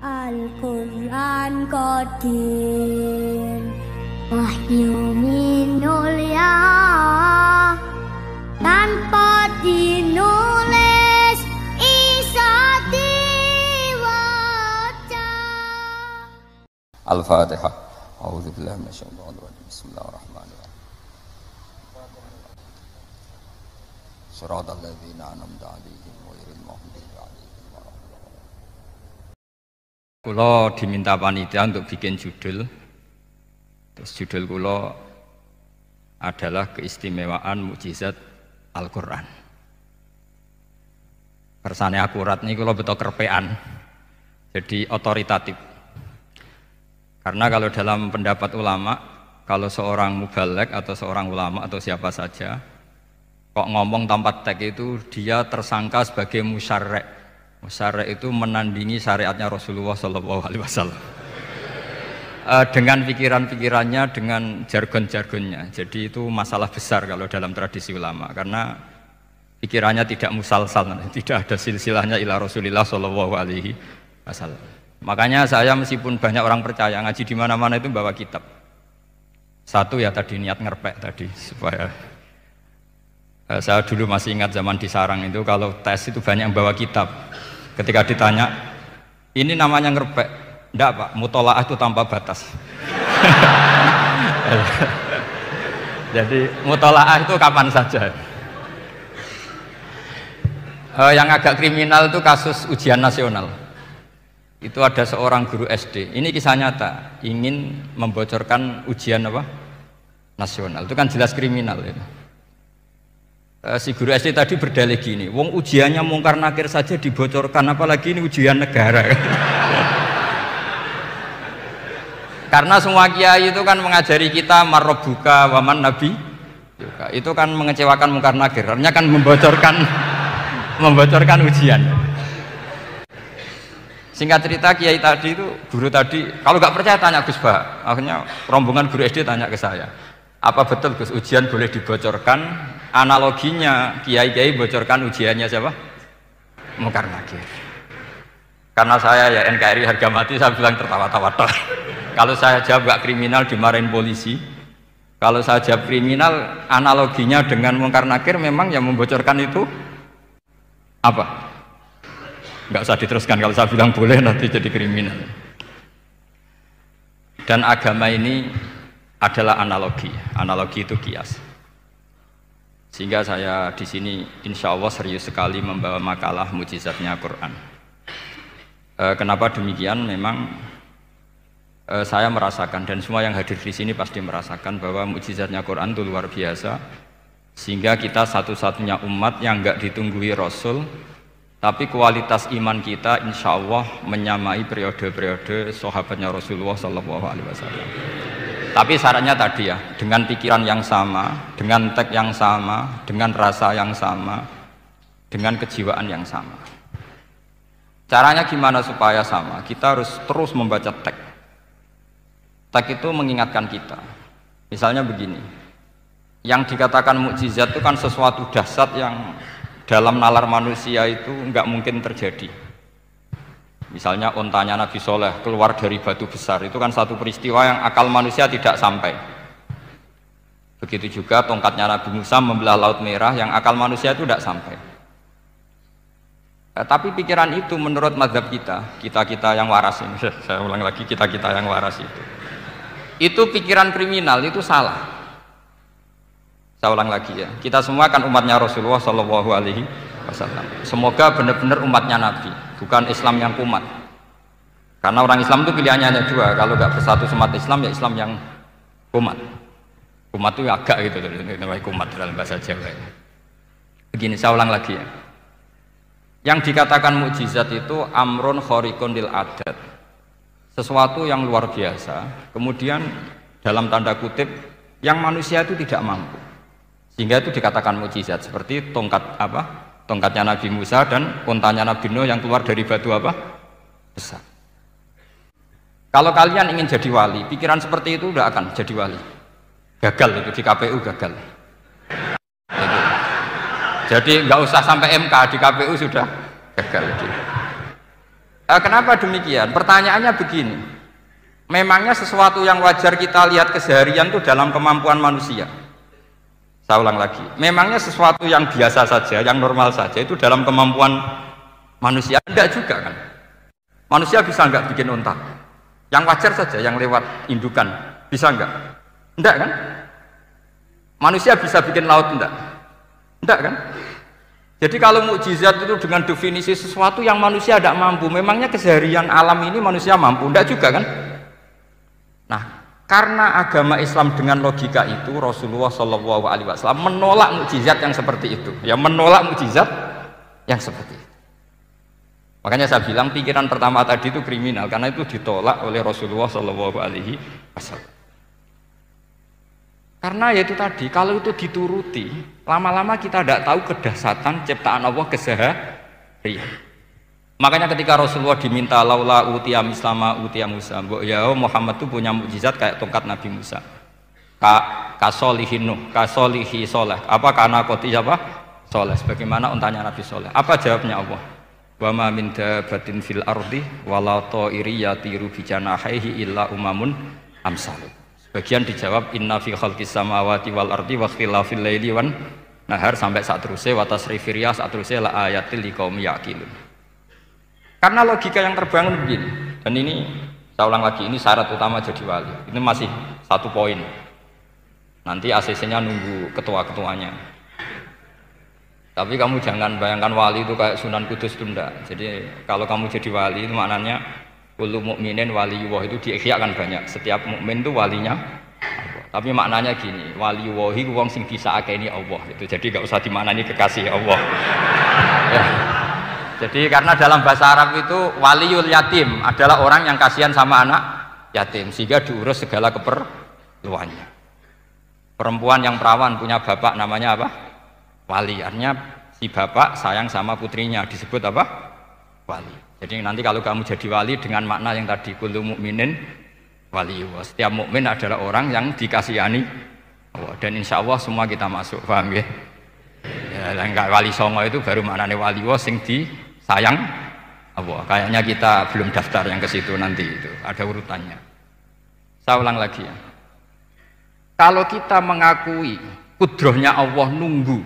Al-Quran Qadir wahyu minul ya tanpa dinulis isa diwaca. Al-Fatihah. A'udzubillahi minasyaitonir rajim. Bismillahirrahmanirrahim. Shiratal ladzina an'amta 'alaihim ghairil maghdubi 'alaihim waladdallin. Kula diminta panitia untuk bikin judul. Terus judul kula adalah keistimewaan mukjizat Al-Qur'an. Kersane akurat nih kula beto kerpean. Jadi otoritatif. Karena kalau dalam pendapat ulama, kalau seorang mubalek atau seorang ulama atau siapa saja kok ngomong tanpa teks itu dia tersangka sebagai musyarek. Musyarek itu menandingi syariatnya Rasulullah SAW. Dengan pikiran-pikirannya, dengan jargon-jargonnya. Jadi itu masalah besar kalau dalam tradisi ulama, karena pikirannya tidak musalsal, tidak ada silsilahnya ila Rasulillah SAW. Makanya saya meskipun banyak orang percaya ngaji di mana-mana itu bawa kitab. Satu ya tadi niat ngerpek tadi supaya saya dulu masih ingat zaman di sarang itu kalau tes itu banyak yang bawa kitab. Ketika ditanya, ini namanya ngerpek? Enggak Pak, mutolaah itu tanpa batas. Jadi mutolaah itu kapan saja. Yang agak kriminal itu kasus ujian nasional. Itu ada seorang guru SD, ini kisah nyata, ingin membocorkan ujian apa? Nasional, itu kan jelas kriminal ya. Si guru SD tadi berdalih gini, wong ujiannya mungkar nakir saja dibocorkan, apalagi ini ujian negara. Karena semua kiai itu kan mengajari kita marrobuka waman nabi, itu kan mengecewakan mungkar nakir, artinya kan membocorkan ujian. Singkat cerita kiai tadi itu, guru tadi, kalau nggak percaya tanya Gus Bah. Akhirnya rombongan guru SD tanya ke saya, apa betul Gus ujian boleh dibocorkan? Analoginya kiai-kiai bocorkan ujiannya siapa? Mungkar nakir. Karena saya ya NKRI harga mati, saya bilang tertawa-tawa. Kalau saya jawab nggak kriminal dimarahin polisi. Kalau saya jawab kriminal, analoginya dengan mungkar nakir memang yang membocorkan itu apa? Nggak usah diteruskan, kalau saya bilang boleh nanti jadi kriminal. Dan agama ini adalah analogi itu kias. Sehingga saya di sini insya Allah serius sekali membawa makalah mukjizatnya Quran. Kenapa demikian? Memang saya merasakan dan semua yang hadir di sini pasti merasakan bahwa mukjizatnya Quran itu luar biasa. Sehingga kita satu-satunya umat yang nggak ditunggui Rasul. Tapi kualitas iman kita insya Allah menyamai periode-periode sahabatnya Rasulullah SAW. Tapi syaratnya tadi ya, dengan pikiran yang sama, dengan teks yang sama, dengan rasa yang sama, dengan kejiwaan yang sama. Caranya gimana supaya sama? Kita harus terus membaca teks. Teks itu mengingatkan kita. Misalnya begini, yang dikatakan mukjizat itu kan sesuatu dahsyat yang dalam nalar manusia itu nggak mungkin terjadi. Misalnya ontanya Nabi Soleh keluar dari batu besar, itu kan satu peristiwa yang akal manusia tidak sampai. Begitu juga tongkatnya Nabi Musa membelah Laut Merah, yang akal manusia itu tidak sampai. Tapi pikiran itu menurut mazhab kita yang waras ini, saya ulang lagi, kita yang waras itu pikiran kriminal, itu salah. Saya ulang lagi ya, kita semua kan umatnya Rasulullah SAW. Semoga benar-benar umatnya Nabi, bukan Islam yang kumat. Karena orang Islam itu pilihannya hanya dua, kalau nggak bersatu umat Islam ya Islam yang kumat. Kumat itu agak gitu, namanya kumat dalam bahasa Jawa. Begini, saya ulang lagi ya. Yang dikatakan mukjizat itu amrun khariqun lil adat, sesuatu yang luar biasa. Kemudian dalam tanda kutip yang manusia itu tidak mampu. Sehingga itu dikatakan mukjizat, seperti tongkatnya Nabi Musa dan untanya Nabi Nuh yang keluar dari batu besar. Kalau kalian ingin jadi wali, pikiran seperti itu udah akan jadi wali. Gagal itu di KPU gagal. Jadi nggak usah sampai MK, di KPU sudah gagal. Kenapa demikian? Pertanyaannya begini. Memangnya sesuatu yang wajar kita lihat keseharian itu dalam kemampuan manusia? Saya ulang lagi. Memangnya sesuatu yang biasa saja, yang normal saja itu dalam kemampuan manusia? Enggak juga kan? Manusia bisa enggak bikin unta? Yang wajar saja, yang lewat indukan. Bisa enggak? Enggak kan? Manusia bisa bikin laut enggak? Enggak kan? Jadi kalau mukjizat itu dengan definisi sesuatu yang manusia tidak mampu, memangnya keseharian alam ini manusia mampu? Enggak juga kan? Nah, karena agama Islam dengan logika itu, Rasulullah SAW menolak mukjizat yang seperti itu. Ya, menolak mukjizat yang seperti itu. Makanya saya bilang pikiran pertama tadi itu kriminal, karena itu ditolak oleh Rasulullah SAW. Karena ya itu tadi, kalau itu dituruti, lama-lama kita tidak tahu kedahsyatan ciptaan Allah keseharian. Makanya ketika Rasulullah diminta laula utiya mislama utiya Musa, ya Muhammad itu punya mukjizat kayak tongkat Nabi Musa. Kasolihin Nuh, kasolihi Soleh. Apa karena koti apa? Soleh. Sebagaimana untanya Nabi Soleh. Apa jawabnya Allah? Wa ma min dabatin fil ardi wala ta'iri yatiru bi janahihi illa umamun amsalu. Bagian dijawab inna fi khalqis samawati wal ardi wa ikhtilafil laili wan nahar sampai saat terusnya wa tasrifir riyah saat terusnya la ayatil liqaumi yaqilun. Karena logika yang terbangun begini. Dan ini saya ulang lagi, ini syarat utama jadi wali. Ini masih satu poin. Nanti ACC-nya nunggu ketua-ketuanya. Tapi kamu jangan bayangkan wali itu kayak Sunan Kudus itu enggak. Jadi kalau kamu jadi wali itu maknanya kullu mukminin waliyullah itu diikhyakan banyak. Setiap mukmin itu walinya Allah. Tapi maknanya gini, waliyullah itu wong sing disakeni Allah itu. Jadi enggak usah dimaknani kekasih Allah. Ya. Jadi karena dalam bahasa Arab itu waliyul yatim adalah orang yang kasihan sama anak yatim sehingga diurus segala keperluannya. Perempuan yang perawan punya bapak namanya apa? Wali. Artinya si bapak sayang sama putrinya disebut apa? Wali. Jadi nanti kalau kamu jadi wali dengan makna yang tadi kullu mukminin waliyullah. Setiap mukmin adalah orang yang dikasihani Allah. Dan insya Allah semua kita masuk, paham ya? Ya, enggak wali songo itu baru maknanya waliyullah sing disayang Allah. Kayaknya kita belum daftar yang ke situ nanti itu. Ada urutannya. Saya ulang lagi ya. Kalau kita mengakui kudrohnya Allah nunggu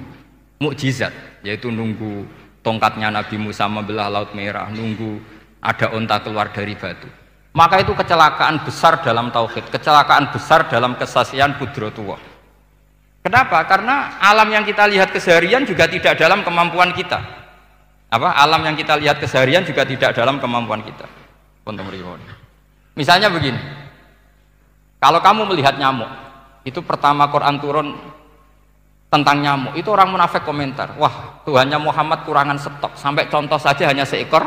mukjizat, yaitu nunggu tongkatnya Nabi Musa membelah Laut Merah, nunggu ada unta keluar dari batu, maka itu kecelakaan besar dalam tauhid, kecelakaan besar dalam kesaksian kudratullah. Kenapa? Karena alam yang kita lihat keseharian juga tidak dalam kemampuan kita. Alam yang kita lihat keseharian juga tidak dalam kemampuan kita. Misalnya begini, kalau kamu melihat nyamuk, itu pertama Quran turun tentang nyamuk, itu orang munafik komentar, wah Tuhannya Muhammad kurangan stok, sampai contoh saja hanya seekor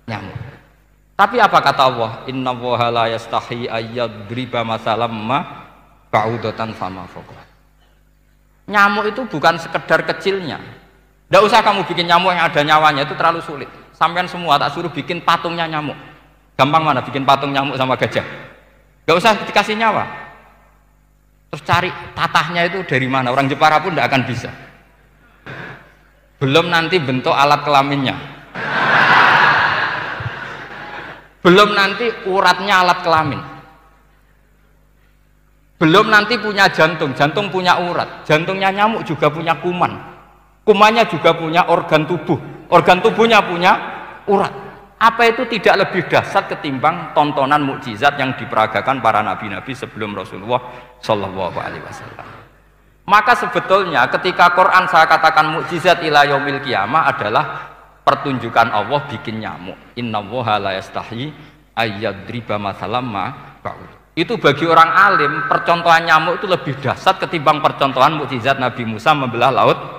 nyamuk. Tapi apa kata Allah? Inna woha la yastahi ayyadriba masalam ma ba'udatan fama fawqa. Nyamuk itu bukan sekedar kecilnya. Tidak usah kamu bikin nyamuk yang ada nyawanya, itu terlalu sulit. Sampean semua tak suruh bikin patungnya nyamuk. Gampang mana bikin patung nyamuk sama gajah? Tidak usah dikasih nyawa. Terus cari tatahnya itu dari mana, orang Jepara pun tidak akan bisa. Belum nanti bentuk alat kelaminnya, belum nanti uratnya alat kelamin, belum nanti punya jantung, jantung punya urat, jantungnya nyamuk juga punya kuman, kumannya juga punya organ tubuh, organ tubuhnya punya urat. Apa itu tidak lebih dahsyat ketimbang tontonan mukjizat yang diperagakan para nabi-nabi sebelum Rasulullah Shallallahu Alaihi Wasallam? Maka sebetulnya ketika Quran saya katakan mukjizat ila yaumil qiyamah adalah pertunjukan Allah bikin nyamuk. Inna woha la yastahi ayyadriba masalam ma ba'ud. Itu bagi orang alim percontohan nyamuk itu lebih dahsyat ketimbang percontohan mukjizat Nabi Musa membelah Laut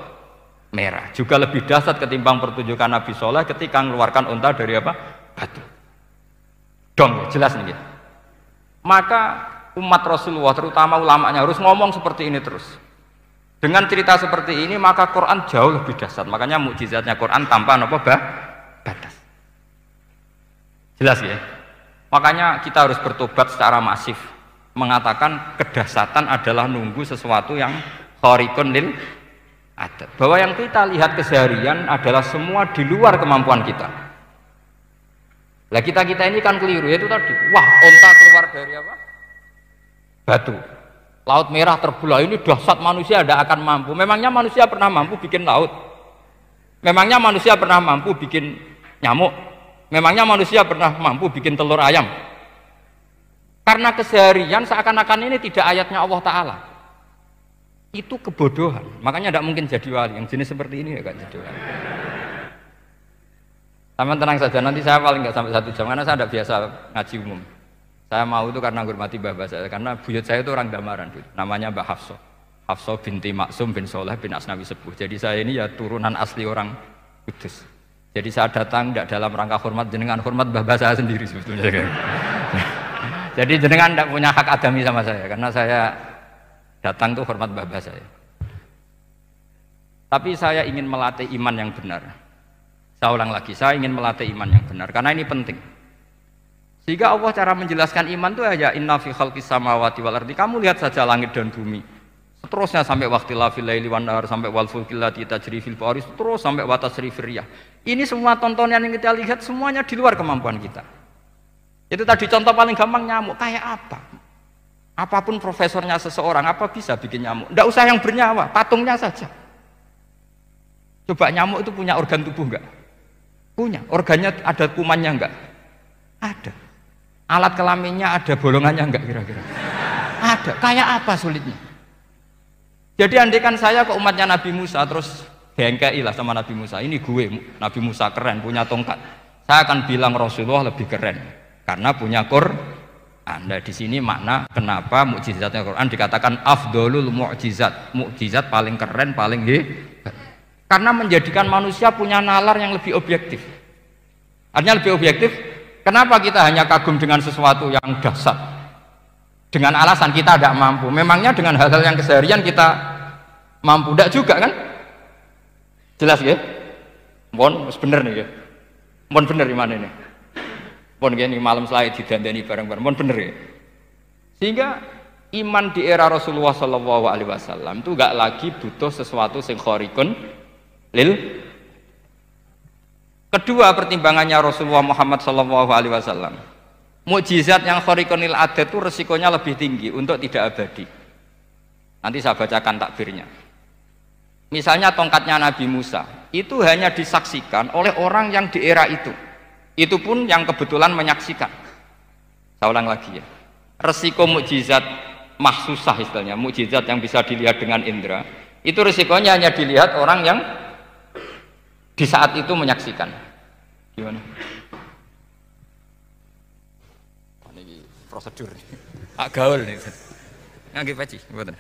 Merah, juga lebih dahsyat ketimbang pertunjukan Nabi Soleh ketika mengeluarkan unta dari apa? Batu. Dong, jelas nih. Maka umat Rasulullah, terutama ulamanya harus ngomong seperti ini terus. Dengan cerita seperti ini, maka Quran jauh lebih dahsyat. Makanya mukjizatnya Quran tanpa apa? Batas. Jelas ya? Makanya kita harus bertobat secara masif, mengatakan kedahsyatan adalah nunggu sesuatu yang khariqun lil adat, bahwa yang kita lihat keseharian adalah semua di luar kemampuan kita. Lah kita ini kan keliru, itu tadi. Wah, onta keluar dari apa? Batu. Laut merah terbelah, ini dahsyat, manusia tidak akan mampu. Memangnya manusia pernah mampu bikin laut? Memangnya manusia pernah mampu bikin nyamuk? Memangnya manusia pernah mampu bikin telur ayam? Karena keseharian seakan-akan ini tidak ayatnya Allah Ta'ala. Itu kebodohan. Makanya tidak mungkin jadi wali. Yang jenis seperti ini ya gak jadi wali. Sama tenang saja, nanti saya paling nggak sampai 1 jam karena saya tidak biasa ngaji umum. Saya mau itu karena hormati mbah saya, karena buyut saya itu orang Damaran, namanya Mbak Hafsah. Hafsah binti Maksum bin Soleh bin Asnawi Sepuh. Jadi saya ini ya turunan asli orang Kudus. Jadi saya datang tidak dalam rangka hormat jenengan, hormat mbah saya sendiri sebetulnya. Jadi jenengan tidak punya hak adami sama saya, karena saya datang tuh hormat mbah saya. Tapi saya ingin melatih iman yang benar. Saya ulang lagi, saya ingin melatih iman yang benar karena ini penting. Sehingga Allah cara menjelaskan iman itu aja inna fi khalqis samawati wal ardi. Kamu lihat saja langit dan bumi. Seterusnya sampai waqtil laili wan nahar, sampai wal fulkil lati tajri fil bahri, terus sampai wa tasrifir riyah. Ini semua tontonan yang kita lihat semuanya di luar kemampuan kita. Itu tadi contoh paling gampang, nyamuk kayak apa? Apapun profesornya seseorang, apa bisa bikin nyamuk? Tidak usah yang bernyawa, patungnya saja. Coba nyamuk itu punya organ tubuh enggak? Punya. Organnya ada kumannya enggak? Ada. Alat kelaminnya ada bolongannya enggak kira-kira? Ada. Kayak apa sulitnya? Jadi andaikan saya ke umatnya Nabi Musa terus bengkai lah sama Nabi Musa, ini gue Nabi Musa keren punya tongkat, saya akan bilang Rasulullah lebih keren karena punya Quran. Anda di sini makna kenapa mukjizatnya Quran dikatakan afdolul mukjizat, mukjizat paling keren, paling hebat. Karena menjadikan manusia punya nalar yang lebih objektif. Artinya lebih objektif, kenapa kita hanya kagum dengan sesuatu yang dahsyat? Dengan alasan kita tidak mampu. Memangnya dengan hal-hal yang keseharian kita mampu? Tidak juga kan? Jelas ya? Mohon bener nih ya? Mohon bener di mana ini? Mohon gini malam selai didandani bareng-bareng. Mohon bener ya? Sehingga iman di era Rasulullah SAW itu gak lagi butuh sesuatu yang khariqun lil. Kedua pertimbangannya Rasulullah Muhammad SAW, mukjizat yang khariqun lil adat itu resikonya lebih tinggi untuk tidak abadi. Nanti saya bacakan takbirnya. Misalnya tongkatnya Nabi Musa itu hanya disaksikan oleh orang yang di era itu pun yang kebetulan menyaksikan. Saya ulang lagi ya, resiko mukjizat mahsusah istilahnya, mukjizat yang bisa dilihat dengan indera, itu resikonya hanya dilihat orang yang di saat itu menyaksikan. Gimana? Ini prosedur agak gaul nih. Nggih peci, mboten.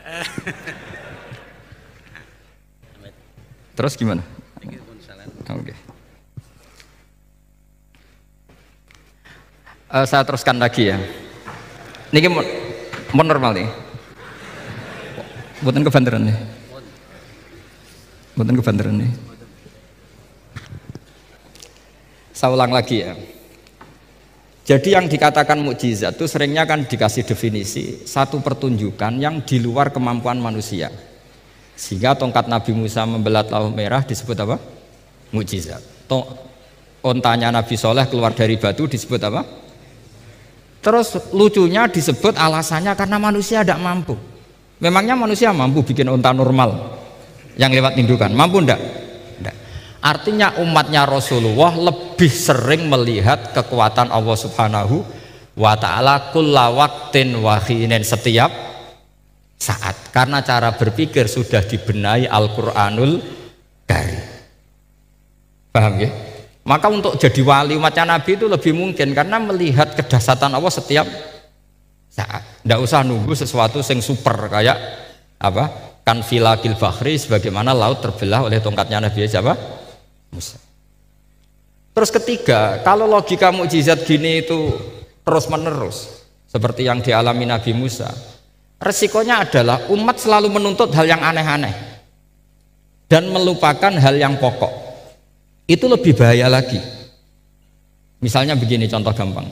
Terus gimana? Oke. Saya teruskan lagi ya. Niki mau normal nih. Mboten kebanteran nih. Mboten kebanteran nih. Saya ulang lagi ya. Jadi yang dikatakan mukjizat itu seringnya kan dikasih definisi satu pertunjukan yang di luar kemampuan manusia. Sehingga tongkat Nabi Musa membelah laut merah disebut apa? Mukjizat. Ontanya Nabi Soleh keluar dari batu disebut apa? Terus lucunya disebut alasannya karena manusia tidak mampu. Memangnya manusia mampu bikin onta normal yang lewat indukan? Mampu enggak? Enggak. Artinya umatnya Rasulullah lebih sering melihat kekuatan Allah Subhanahu wa ta'ala kulla waqtin wa hinin, setiap saat, karena cara berpikir sudah dibenahi Al-Qur'anul Karim. Paham ya? Maka untuk jadi wali umatnya Nabi itu lebih mungkin karena melihat kedahsyatan Allah setiap saat. Tidak usah nunggu sesuatu yang super kayak apa? Kan filakil bahri, sebagaimana laut terbelah oleh tongkatnya Nabi siapa? Musa. Terus ketiga, kalau logika mukjizat gini itu terus menerus seperti yang dialami Nabi Musa, resikonya adalah umat selalu menuntut hal yang aneh-aneh dan melupakan hal yang pokok. Itu lebih bahaya lagi. Misalnya begini contoh gampang.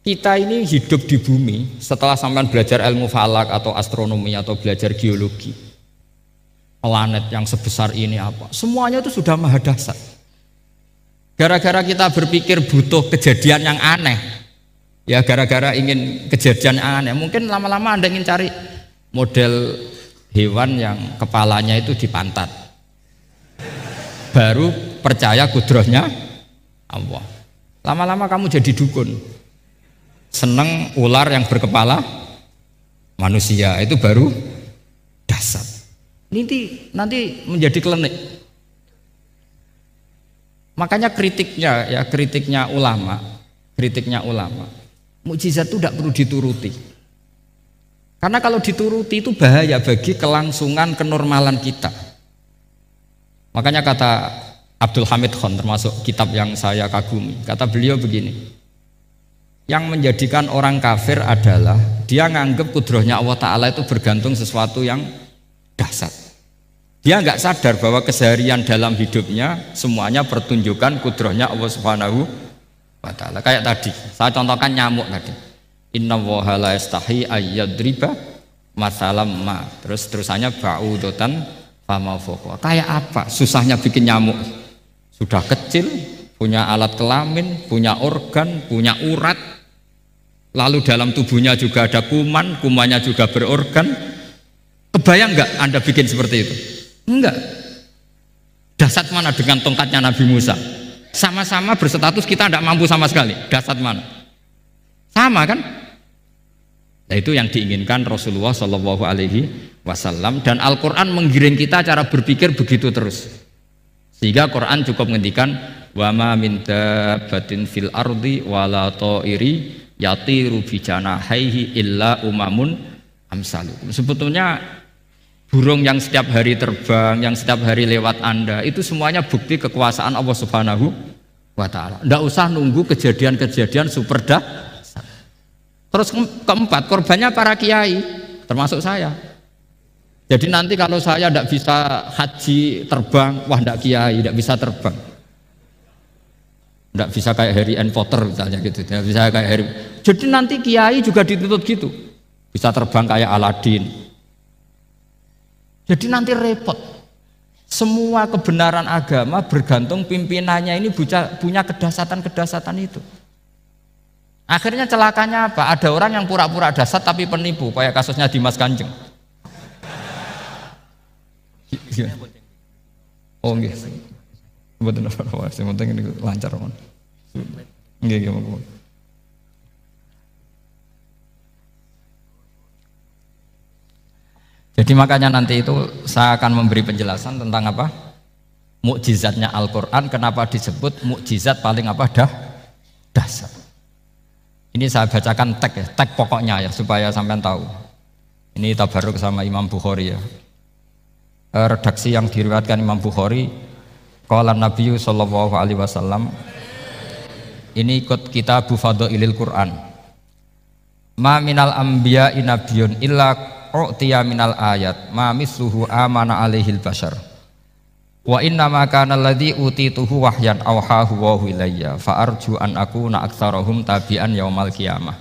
Kita ini hidup di bumi setelah sampean belajar ilmu falak atau astronomi atau belajar geologi. Planet yang sebesar ini apa? Semuanya itu sudah maha dahsyat. Gara-gara kita berpikir butuh kejadian yang aneh, ya gara-gara ingin kejadian yang aneh, mungkin lama-lama Anda ingin cari model hewan yang kepalanya itu di pantat, baru percaya kudrohnya Allah. Lama-lama kamu jadi dukun, seneng ular yang berkepala manusia, itu baru dasar. Nanti menjadi klinik. Makanya kritiknya ulama, mukjizat itu tidak perlu dituruti. Karena kalau dituruti itu bahaya bagi kelangsungan kenormalan kita. Makanya kata Abdul Hamid Khan, termasuk kitab yang saya kagumi, kata beliau begini, yang menjadikan orang kafir adalah dia nganggep kudrohnya Allah Ta'ala itu bergantung sesuatu yang dasar. Dia nggak sadar bahwa keseharian dalam hidupnya semuanya pertunjukan kudrohnya Allah Subhanahu wa Ta'ala. Kayak tadi, saya contohkan nyamuk tadi. Inna woha la yastahi ayyadriba masalam ma. Terusannya ba'udotan fama fokwa. Kayak apa susahnya bikin nyamuk? Sudah kecil, punya alat kelamin, punya organ, punya urat. Lalu dalam tubuhnya juga ada kuman, kumannya juga berorgan. Kebayang nggak Anda bikin seperti itu? Enggak. Dasar mana dengan tongkatnya Nabi Musa? Sama-sama berstatus kita tidak mampu sama sekali. Dasar mana? Sama kan? Nah, itu yang diinginkan Rasulullah Shallallahu Alaihi Wasallam, dan Al-Quran menggiring kita cara berpikir begitu terus. Sehingga Quran cukup menghentikan wa ma min dabbatin fil ardi wala ta'iri yatiru bi janahaihi illa umamun amsalukum. Sebetulnya burung yang setiap hari terbang, yang setiap hari lewat Anda, itu semuanya bukti kekuasaan Allah Subhanahu wa Ta'ala. Tidak usah nunggu kejadian-kejadian super dahsyat. Terus keempat, korbannya para kiai, termasuk saya. Jadi nanti kalau saya tidak bisa haji terbang, wah tidak kiai, tidak bisa terbang. Tidak bisa kayak Harry N. Potter misalnya gitu, tidak bisa kayak Harry. Jadi nanti kiai juga dituntut gitu, bisa terbang kayak Aladin. Jadi nanti repot. Semua kebenaran agama bergantung pimpinannya ini punya kedasatan itu. Akhirnya celakanya apa? Ada orang yang pura-pura dasar tapi penipu, kayak kasusnya Dimas Kanjeng. Oh nggih. Mboten apa-apa, sing penting ini lancar mon. Nggih. Jadi makanya nanti itu saya akan memberi penjelasan tentang apa? Mukjizatnya Al-Quran, kenapa disebut mukjizat paling apa? Dasar. Ini saya bacakan tag pokoknya ya, supaya sampean tahu. Ini tabaruk sama Imam Bukhari ya. Redaksi yang diriwayatkan Imam Bukhari, qala Nabi sallallahu alaihi wasallam, ini ikut kitab Fadhailil Quran. Ma minal anbiya'i nabiyyun illa u'tiya minal ayat ma misluhu amana alaihil bashar wa inna ma kana alladhi utituhu wahyan awhahu wa ilayya fa arju an akuna aktsarahum tabi'an yaumal qiyamah.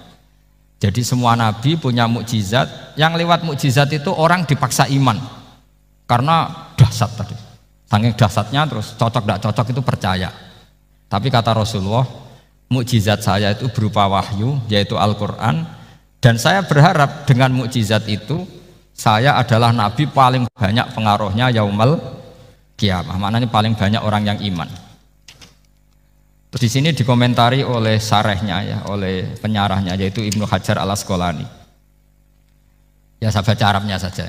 Jadi semua nabi punya mukjizat, yang lewat mukjizat itu orang dipaksa iman karena dahsyat tadi, saking dahsyatnya, terus cocok tidak cocok itu percaya. Tapi kata Rasulullah, mukjizat saya itu berupa wahyu, yaitu Al-Quran. Dan saya berharap dengan mukjizat itu saya adalah nabi paling banyak pengaruhnya yaumal qiyamah. Maknanya paling banyak orang yang iman. Terus di sini dikomentari oleh sarehnya ya, oleh penyarahnya yaitu Ibnu Hajar Al-Asqalani. Ya saya baca Arabnya saja.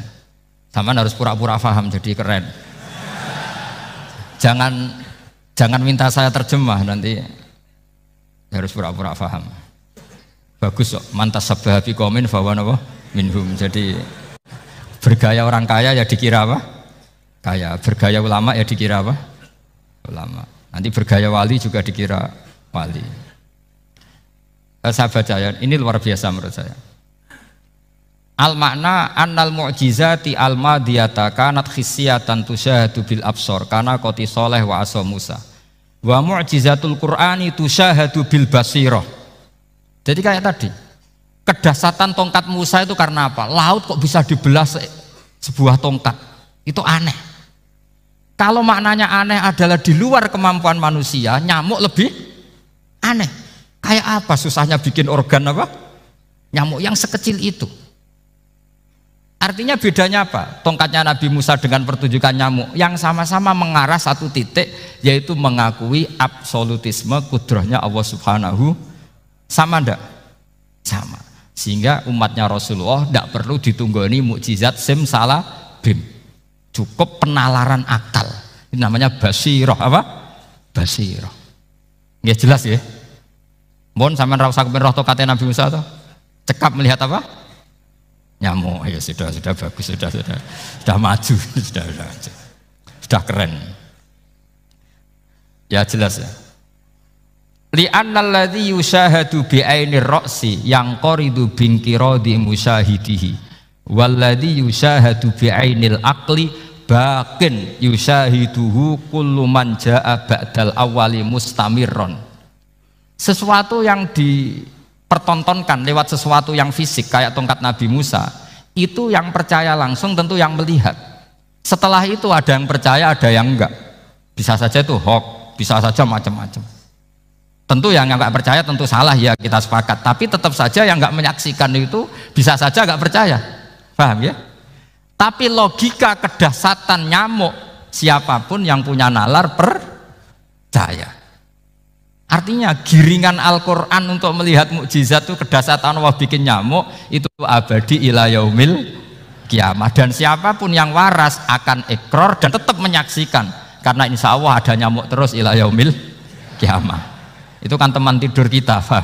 Sama harus pura-pura paham jadi keren. Jangan minta saya terjemah, nanti harus pura-pura paham. Bagus kok, mantas sabah fi qaumin fawa napa minhum. Jadi bergaya orang kaya ya dikira apa? Kaya. Bergaya ulama ya dikira apa? Ulama. Nanti bergaya wali juga dikira wali. Saya baca ya, ini luar biasa menurut saya. Al makna annal mu'jizati al madiyata kanat khissiyatan tusyahadu bil absor kana qoti soleh wa asa Musa. Wa mu'jizatul Qur'ani tusyahadu bil basirah. Jadi kayak tadi, kedasatan tongkat Musa itu karena apa? Laut kok bisa dibelah sebuah tongkat, itu aneh. Kalau maknanya aneh adalah di luar kemampuan manusia, nyamuk lebih aneh. Kayak apa susahnya bikin organ apa? Nyamuk yang sekecil itu. Artinya bedanya apa? Tongkatnya Nabi Musa dengan pertunjukan nyamuk yang sama-sama mengarah satu titik, yaitu mengakui absolutisme kudrahnya Allah Subhanahu. Sama ndak? Sama. Sehingga umatnya Rasulullah tidak perlu ditunggoni mukjizat simsalabim. Cukup penalaran akal. Ini namanya basirah apa? Basirah. Nggih jelas ya? Mohon sampean ra usah kepen roh tokate Nabi Musa to. Cekap melihat apa? Nyamuk. Ya sudah bagus, sudah maju, sudah keren. Ya jelas ya. Li'annal ladzi yusyahadu bi ainir ra'si yang qaridu binqiradi musyahidihi walladzi yusyahadu bi ainil aqli baqin yusyahiduhu kullu man jaa ba'dal awali mustamirron. Sesuatu yang dipertontonkan lewat sesuatu yang fisik kayak tongkat Nabi Musa, itu yang percaya langsung tentu yang melihat. Setelah itu ada yang percaya, ada yang enggak. Bisa saja itu hoax, bisa saja macam-macam. Tentu yang nggak percaya tentu salah, ya kita sepakat. Tapi tetap saja yang nggak menyaksikan itu bisa saja nggak percaya, paham ya? Tapi logika kedahsyatan nyamuk, siapapun yang punya nalar percaya. Artinya giringan Al-Quran untuk melihat mukjizat itu kedahsyatan Allah bikin nyamuk itu abadi ila yaumil kiamah. Dan siapapun yang waras akan ikrar dan tetap menyaksikan, karena insya Allah ada nyamuk terus ila yaumil kiamah. Itu kan teman tidur kita, paham?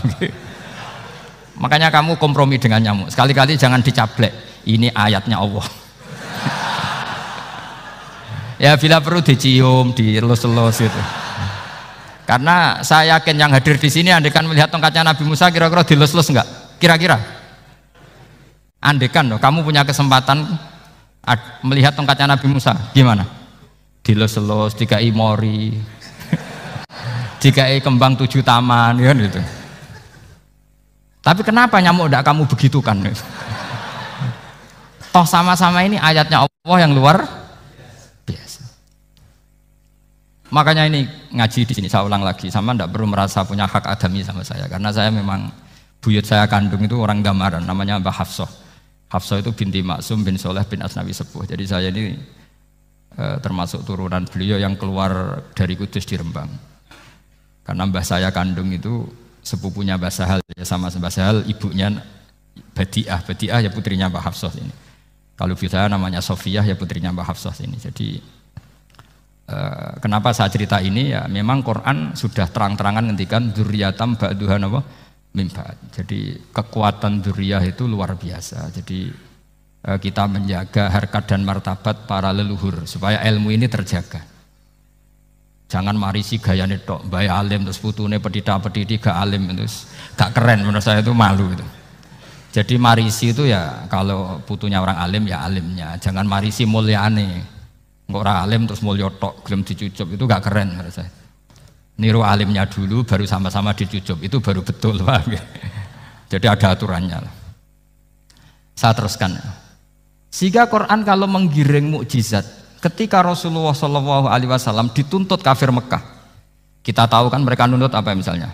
Makanya kamu kompromi dengan nyamuk. Sekali-kali jangan dicablek. Ini ayatnya Allah. Ya bila perlu dicium, dielus-elus gitu. Karena saya yakin yang hadir di sini andekan melihat tongkatnya Nabi Musa kira-kira dilus-elus enggak? Kira-kira? Andekan loh, kamu punya kesempatan melihat tongkatnya Nabi Musa, gimana? Dilus-elus, dikai mori, dikai kembang 7 taman, ya gitu. Tapi kenapa nyamuk tidak kamu begitukan? Toh sama-sama ini ayatnya Allah yang luar biasa. Makanya ini ngaji di sini saya ulang lagi, sama tidak perlu merasa punya hak adami sama saya, karena saya memang buyut saya kandung itu orang Damaran, namanya Mbah Hafsah. Hafsah itu binti Maksum bin Soleh bin Asnawi Sepuh. Jadi saya ini termasuk turunan beliau yang keluar dari Kudus di Rembang. Karena mbah saya kandung itu sepupunya Mbah Sahal, ya sama Mbah Sahal, ibunya Badiah ya putrinya Mbah Hafsah ini. Kalau ibu saya namanya Sofiyah, ya putrinya Mbah Hafsah ini. Jadi kenapa saya cerita ini, ya memang Quran sudah terang-terangan ngendikan dzurriyatam ba'duha napa min ba'd. Jadi kekuatan dzurriyah itu luar biasa. Jadi kita menjaga harkat dan martabat para leluhur supaya ilmu ini terjaga. Jangan marisi gaya tok, bayi alim terus putune pedita-pediti gak alim terus gak keren, menurut saya itu malu gitu. Jadi marisi itu ya kalau putunya orang alim ya alimnya, jangan marisi mulyane. Engko ora alim terus mulya tok gelem dicucup itu gak keren menurut saya. Niru alimnya dulu baru sama-sama dicucup itu baru betul, paham ya? Jadi ada aturannya. Saya teruskan. Sehingga Quran kalau menggiring mukjizat, ketika Rasulullah SAW dituntut kafir Mekah, kita tahu kan mereka nuntut apa misalnya?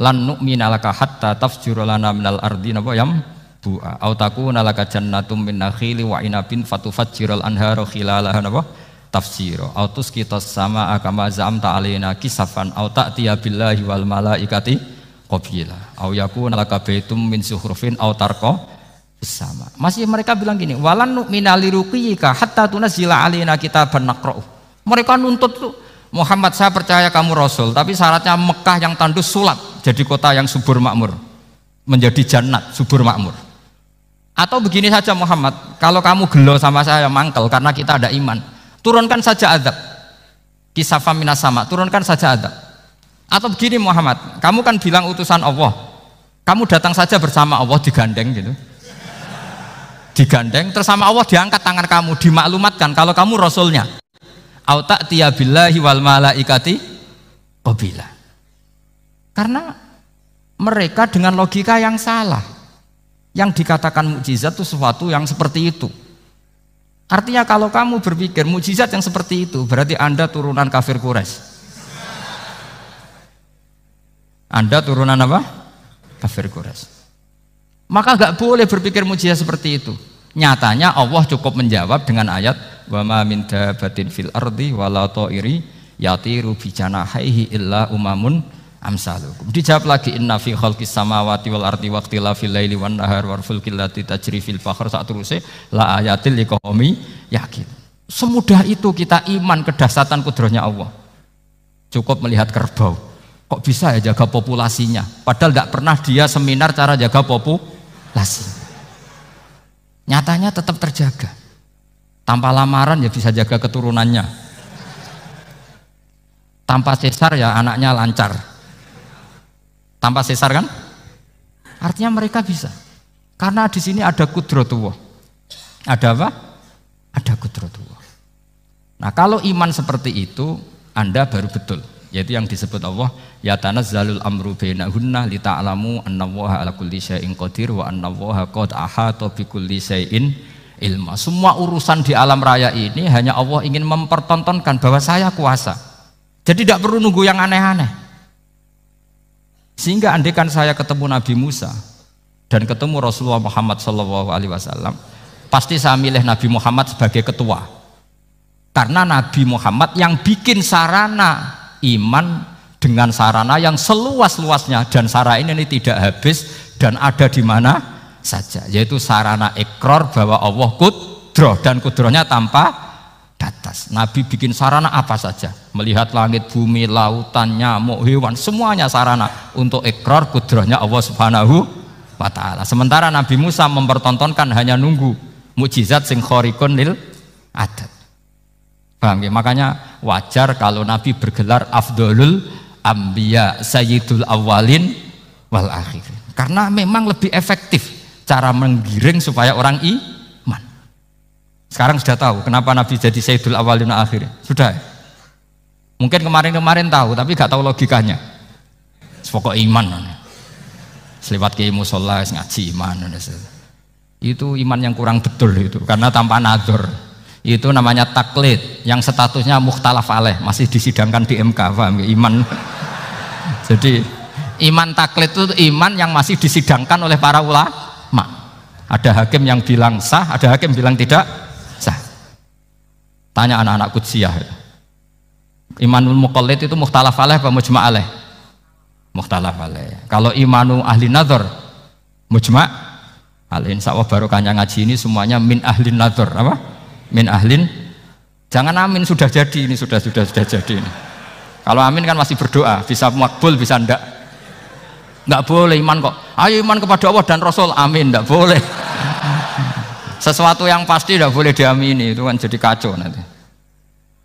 Lan nu'mina laka hatta tafjura lana minal ardi napa yam bu'a au takuna laka jannatum min nakhili wa inabin fatufajjiral anhara khilalaha napa tafsira au tusqitas samaa kama zamta alaina kisafan au ta'tiya billahi wal malaikati qabila au yakuna laka baitum min zuhrufin au tarqa sama. Masih mereka bilang gini, walan nu'mina liruqiyika hatta tunzila alaina kitaban naqra'u. Mereka nuntut tuh, Muhammad saya percaya kamu rasul, tapi syaratnya Mekah yang tandus sulap jadi kota yang subur makmur, menjadi jannat subur makmur. Atau begini saja Muhammad, kalau kamu gelo sama saya mangkel karena kita ada iman, turunkan saja azab. Kisafam minas sama, turunkan saja azab. Atau begini Muhammad, kamu kan bilang utusan Allah, kamu datang saja bersama Allah digandeng gitu. Digandeng terus sama Allah diangkat tangan kamu, dimaklumatkan kalau kamu rasulnya. Au ta'tiya billahi wal malaikati qabila. Karena mereka dengan logika yang salah. Yang dikatakan mukjizat itu sesuatu yang seperti itu. Artinya kalau kamu berpikir mukjizat yang seperti itu, berarti Anda turunan kafir Quraisy. Anda turunan apa? Kafir Quraisy. Maka nggak boleh berpikir mukjizat seperti itu. Nyatanya Allah cukup menjawab dengan ayat wa ma min dabatin fil ardi wala ta'iri yatiru bi janahihi illa umamun amsalukum. Dijawab lagi inna fi khalqis samawati wal ardi waqtilafil laili wan nahar wal fulkil lati tajri fil bahr sak teruse la ayatil liqaumi yakin. Semudah itu kita iman kedahsyatan kudrahnya Allah. Cukup melihat kerbau. Kok bisa ya jaga populasinya? Padahal tidak pernah dia seminar cara jaga populasi. Nyatanya tetap terjaga. Tanpa lamaran ya bisa jaga keturunannya. Tanpa sesar ya anaknya lancar. Tanpa sesar kan? Artinya mereka bisa. Karena di sini ada kudratullah. Ada apa? Ada kudratullah. Nah, kalau iman seperti itu Anda baru betul. Yaitu yang disebut Allah ya tanazzalul amru bainahunna lita'lamu annallaha ala kulli syai'in qadir wa annallaha qad ahata bi kulli syai'in ilma. Semua urusan di alam raya ini hanya Allah ingin mempertontonkan bahwa saya kuasa. Jadi tidak perlu nunggu yang aneh-aneh. Sehingga andaikan saya ketemu Nabi Musa dan ketemu Rasulullah Muhammad SAW, pasti saya milih Nabi Muhammad sebagai ketua. Karena Nabi Muhammad yang bikin sarana iman dengan sarana yang seluas-luasnya, dan sarana ini tidak habis dan ada di mana saja, yaitu sarana ikrar bahwa Allah kudroh dan kudrohnya tanpa batas. Nabi bikin sarana apa saja, melihat langit, bumi, lautan, nyamuk, hewan, semuanya sarana untuk ikrar kudrohnya Allah Subhanahu wa ta'ala. Sementara Nabi Musa mempertontonkan hanya nunggu mukjizat sing khariqun lil adat. Paham ya? Makanya wajar kalau Nabi bergelar Afdolul Ambiya Sayyidul Awalin wal Akhirin. Karena memang lebih efektif cara menggiring supaya orang iman. Sekarang sudah tahu kenapa Nabi jadi Sayyidul Awalin wal Akhirin? Sudah. Mungkin kemarin-kemarin tahu tapi gak tahu logikanya. Pokok iman. Selewat ke musola ngaji iman. Itu iman yang kurang betul itu, karena tanpa nadzor. Itu namanya taklid yang statusnya mukhtalaf alaih, masih disidangkan di MK, paham ya? Iman. Jadi iman taklid itu iman yang masih disidangkan oleh para ulama. Ada hakim yang bilang sah, ada hakim bilang tidak sah. Tanya anak-anak Qudsiyah. Imanul muqallid itu mukhtalaf alaih apa mujma' alaih? Mukhtalaf alaih. Kalau imanu ahli nadzar mujma' alaih. Insyaallah barokahnya ngaji ini semuanya min ahli nadzar, apa? Min ahlin, jangan amin sudah jadi, ini sudah jadi ini. Kalau amin kan masih berdoa, bisa makbul bisa ndak boleh iman kok. Ayo iman kepada Allah dan Rasul, amin, ndak boleh. Sesuatu yang pasti ndak boleh diamini, itu kan jadi kacau nanti.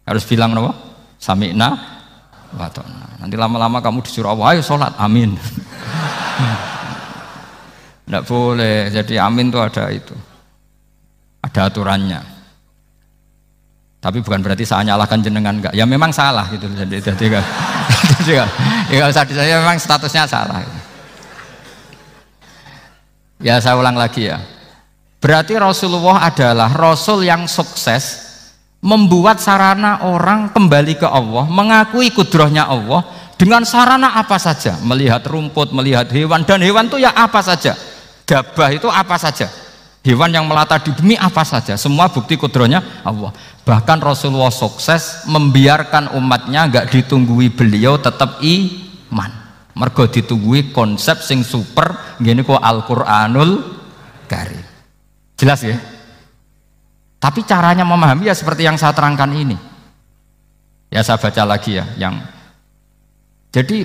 Harus bilang apa? Sami'na wa ta'na. Nanti lama-lama kamu disuruh Allah, ayo sholat, amin. Ndak boleh. Jadi amin itu ada itu, ada aturannya. Tapi bukan berarti saya nyalahkan jenengan, enggak. Ya memang salah gitu. Jadi kan. Ya usah saya memang statusnya salah. Ya saya ulang lagi ya. Berarti Rasulullah adalah Rasul yang sukses membuat sarana orang kembali ke Allah, mengakui kudrohnya Allah dengan sarana apa saja, melihat rumput, melihat hewan, dan hewan itu ya apa saja. Dabah itu apa saja. Hewan yang melata di bumi apa saja, semua bukti kudrohnya Allah. Bahkan Rasulullah sukses membiarkan umatnya nggak ditunggui beliau tetap iman. Mergo ditunggui konsep sing super gini kok Al-Qur'anul Karim. Jelas ya? Tapi caranya memahami ya seperti yang saya terangkan ini. Ya saya baca lagi ya yang jadi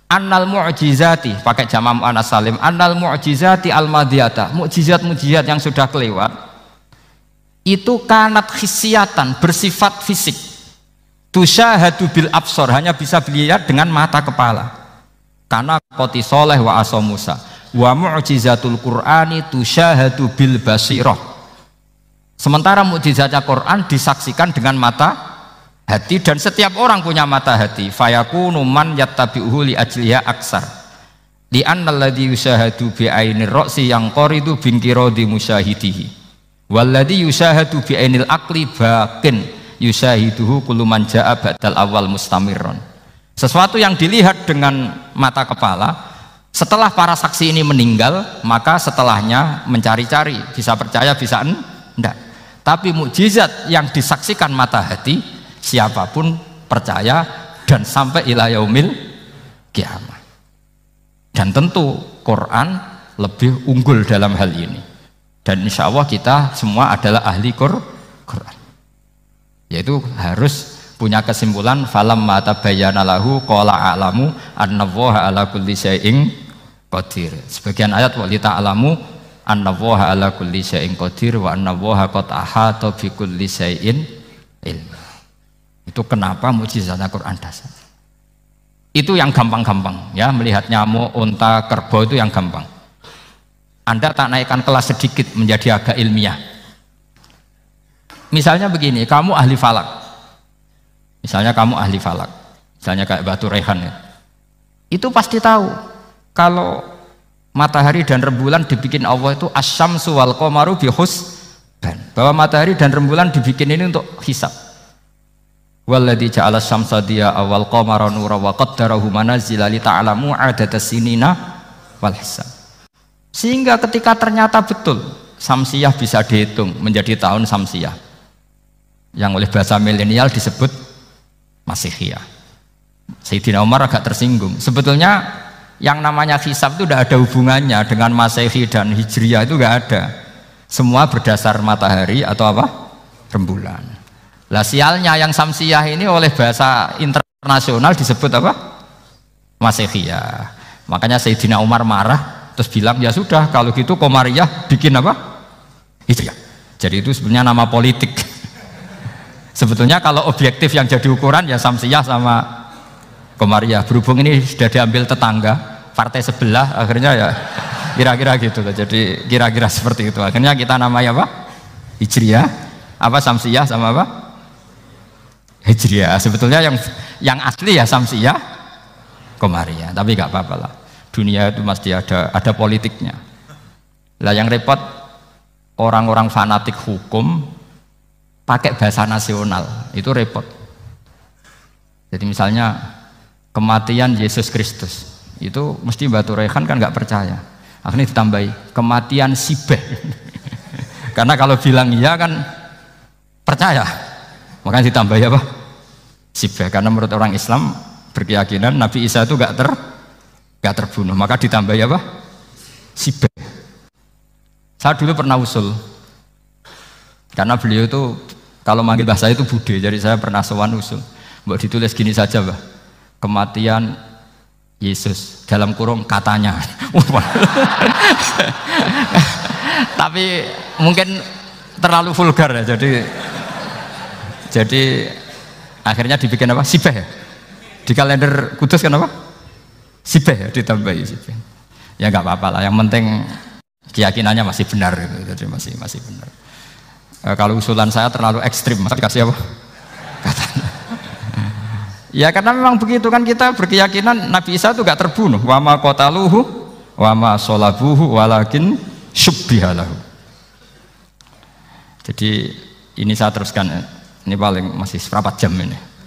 annal mu'jizati pakai jama' mu'annas salim, annal mu'jizati al-madiyata, mukjizat-mukjizat yang sudah kelewat itu kanat khisiatan, bersifat fisik, tusyahadu bil absor, hanya bisa dilihat dengan mata kepala, karena qoti soleh wa aso Musa, wa mu'jizatul Qur'ani tusyahadu bil basirah. Sementara mukjizatnya Quran disaksikan dengan mata hati, dan setiap orang punya mata hati. Fayakunu man yattabi'uhu li ajliha aksar li annal ladzi yusyahadu bi ainir ra'si yang qaridu bin qiradi musyahidihi. Walladzi yusahadu bi ainil aqli baqin yusahiduhu kullu man jaa ba'dal awal mustamirron. Sesuatu yang dilihat dengan mata kepala, setelah para saksi ini meninggal, maka setelahnya mencari-cari, bisa percaya bisa enggak. Tapi mukjizat yang disaksikan mata hati, siapapun percaya dan sampai ila yaumil kiamat. Dan tentu Quran lebih unggul dalam hal ini. Dan insya Allah kita semua adalah ahli Quran. Yaitu harus punya kesimpulan falamma tabayyana lahu qala a'lamu annallaha ala kulli syai'in qadir. Sebagian ayat wa li ta'lamu annallaha ala kulli syai'in qadir wa annallaha qad ahata bi kulli syai'in ilma. Itu kenapa mukjizat Al-Qur'an dasar. Itu yang gampang-gampang ya, melihat nyamuk, unta, kerbau itu yang gampang. Anda tak naikkan kelas sedikit menjadi agak ilmiah. Misalnya begini, kamu ahli falak. Misalnya kamu ahli falak. Misalnya kayak Batu Rehan ya. Itu pasti tahu kalau matahari dan rembulan dibikin Allah itu asyamsu wal qamaru bi husban. Bahwa matahari dan rembulan dibikin ini untuk hisab. Walladzi ja'ala syamsa diya wal qamara nura wa qaddarahu manazila li ta'lamu 'adadas sinina wal hisab. Sehingga ketika ternyata betul Samsiyah bisa dihitung menjadi tahun Samsiyah yang oleh bahasa milenial disebut Masihiyah. Sayyidina Umar agak tersinggung. Sebetulnya yang namanya hisab itu tidak ada hubungannya dengan Masehi dan Hijriyah, itu tidak ada. Semua berdasar matahari atau apa? Rembulan. Lah sialnya yang Samsiyah ini oleh bahasa internasional disebut apa? Masihiyah. Makanya Sayyidina Umar marah terus bilang ya sudah kalau gitu Qamariyah bikin apa? Hijriyah. Jadi itu sebenarnya nama politik. Sebetulnya kalau objektif yang jadi ukuran ya Samsiyah sama Qamariyah. Berhubung ini sudah diambil tetangga partai sebelah, akhirnya ya kira-kira gitu. Jadi kira-kira seperti itu. Akhirnya kita namanya apa? Hijriyah. Apa Samsiyah sama apa? Hijriyah. Sebetulnya yang asli ya Samsiyah, Qamariyah. Tapi nggak apa-apa lah. Dunia itu mesti ada politiknya. Lah yang repot orang-orang fanatik hukum pakai bahasa nasional, itu repot. Jadi misalnya kematian Yesus Kristus, itu mesti Batu Rehan kan nggak percaya. Akhirnya ditambahi kematian Sibeh. Karena kalau bilang iya kan percaya. Makanya ditambahi apa? Sibeh. Karena menurut orang Islam berkeyakinan Nabi Isa itu nggak terbunuh, maka ditambah apa? Sibeh. Saya dulu pernah usul, karena beliau itu kalau manggil bahasa itu bude, jadi saya pernah sowan usul. Mbok ditulis gini saja, Mbah. Kematian Yesus dalam kurung katanya. Tapi mungkin terlalu vulgar ya, jadi akhirnya dibikin apa? Sibeh. Di kalender Kudus kan apa? Sibeh ya, ditambahi Sibeh. Ya nggak apa-apa lah, yang penting keyakinannya masih benar gitu. Jadi masih benar. Kalau usulan saya terlalu ekstrim, masa dikasih apa? Katanya. Ya karena memang begitu kan, kita berkeyakinan Nabi Isa itu nggak terbunuh. Wa ma qataluhu wa ma sholabuhu walakin syubbihalahu. Jadi ini saya teruskan, ini paling masih seperempat jam ini.